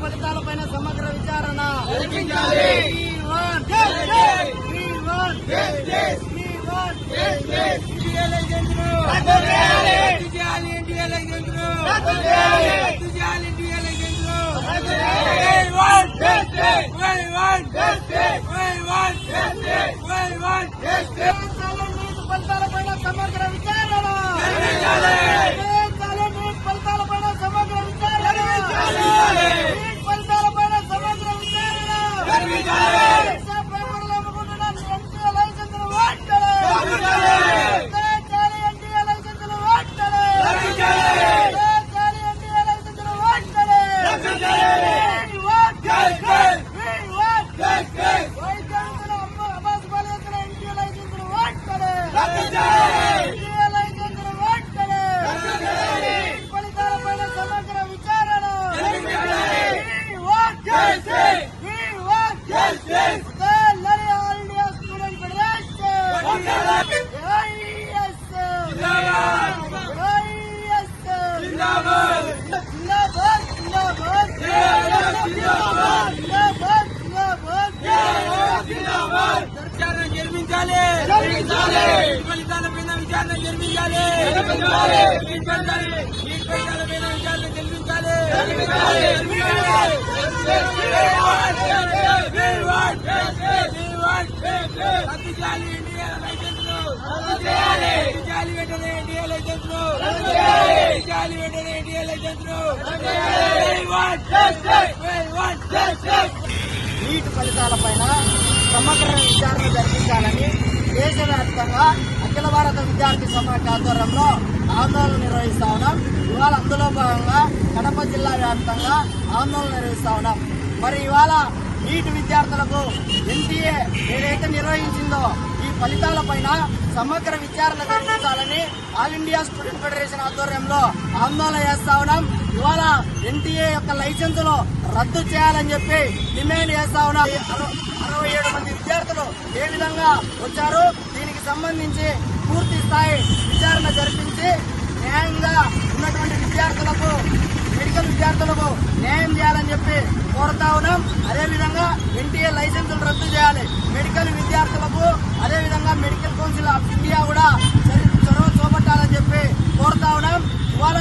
ఫలితాలపైన సమగ్ర విచారణ ఫలితాలపైన సమగ్ర విచారణ ఫలితాలపైన సమగ్ర విచారణ ఫలితాలపైన సమగ్ర ఫలితాలపైన విచారణ జరిపించాలి. ఫలితాలపైన విచారణ జరిపించాలి. రద్దు చేయాలి ఇండియా లైసెన్స్ను. చేయాలి వెంటనే ఇండియా లైసెన్స్ను. చేయాలి వెంటనే ఇండియా లైసెన్స్ను. నీట్ ఫలితాలపైన సమగ్ర విచారణ జరిపించాలని దేశవ్యాప్తంగా అఖిల భారత విద్యార్థి సమాఖ్య ఆధ్వర్యంలో ఆందోళన నిర్వహిస్తా ఉన్నాం. ఇవాళ అందులో భాగంగా కడప జిల్లా వ్యాప్తంగా ఆందోళన నిర్వహిస్తా ఉన్నాం. మరి ఇవాళ నీట్ విద్యార్థులకు ఎన్టీఏ ఏదైతే నిర్వహించిందో ఈ ఫలితాలపైన సమగ్ర విచారణ జరిపించాలని ఆల్ ఇండియా స్టూడెంట్ ఫెడరేషన్ ఆధ్వర్యంలో ఆందోళన చేస్తా ఉన్నాం. ఇవాళ ఎన్టీఏ యొక్క లైసెన్సులు రద్దు చేయాలని చెప్పి డిమాండ్ చేస్తా ఉన్నాం. 67 మంది విద్యార్థులు ఏ విధంగా వచ్చారు, దీనికి సంబంధించి పూర్తి స్థాయి విచారణ జరిపించి న్యాయంగా ఉన్నటువంటి విద్యార్థులకు, మెడికల్ విద్యార్థులకు న్యాయం చేయాలని చెప్పి కోరుతా ఉన్నాం. అదేవిధంగా ఎన్టీఏ లైసెన్సులు రద్దు చేయాలి. మెడికల్ విద్యార్థులకు అదేవిధంగా మెడికల్ కౌన్సిల్ ఆఫ్ ఇండియా కూడా చొరవ చూపట్టాలని చెప్పి కోరుతా ఉన్నాం. ఇవాళ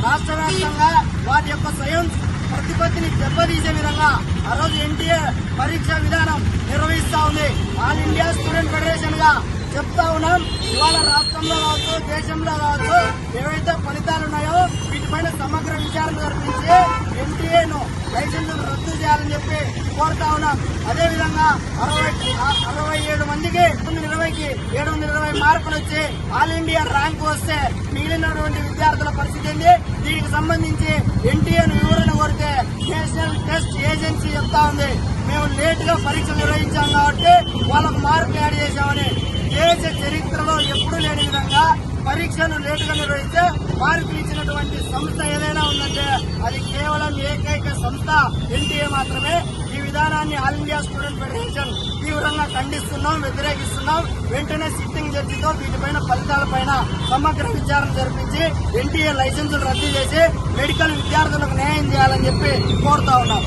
రాష్ట్ర వ్యాప్తంగా వాటి యొక్క స్వయం ప్రతిపత్తిని దెబ్బతీసే విధంగా ఆ రోజు ఎన్టీఏ పరీక్ష విధానం నిర్వహిస్తా ఉంది. ఆల్ ఇండియా స్టూడెంట్ ఫెడరేషన్ గా చెప్తా ఉన్నాం. ఇవాళ రాష్ట్రంలో కావచ్చు, దేశంలో కావచ్చు, ఏవైతే ఫలితాలు ఉన్నాయో వీటిపైన సమగ్ర విచారణ జరిపించి ఎన్టీఏను లైసెన్సులు రద్దు చేయాలని చెప్పి కోరుతా ఉన్నాం. అదేవిధంగా 67 మందికి 720 మార్కులు వచ్చి ఆల్ ఇండియా ర్యాంక్ వస్తే మిగిలినటువంటి విద్యార్థుల పరిస్థితి ఏంది? దీనికి సంబంధించి ఎన్టీఏను వివరణ కోరితే నేషనల్ టెస్ట్ ఏజెన్సీ చెప్తా ఉంది మేము లేట్ గా పరీక్షలు నిర్వహించాం కాబట్టి వాళ్ళకు మార్కులు యాడ్ చేశామని. దేశ చరిత్రలో ఎప్పుడూ లేని విధంగా పరీక్షలు లేటుగా నిర్వహిస్తే మార్కులు ఇచ్చినటువంటి సంస్థ ఏదైనా ఉందంటే అది కేవలం ఏకైక సంస్థ ఎన్టీఏ మాత్రమే. ఈ విధానాన్ని ఆల్ ఇండియా స్టూడెంట్ ఫెడరేషన్ తీవ్రంగా ఖండిస్తున్నాం, వ్యతిరేకిస్తున్నాం. వెంటనే సిట్టింగ్ జడ్జితో వీటిపైన ఫలితాలపైన సమగ్ర విచారణ జరిపించి ఎన్టీఏ లైసెన్సులు రద్దు చేసి మెడికల్ విద్యార్థులకు న్యాయం చేయాలని చెప్పి కోరుతా ఉన్నాం.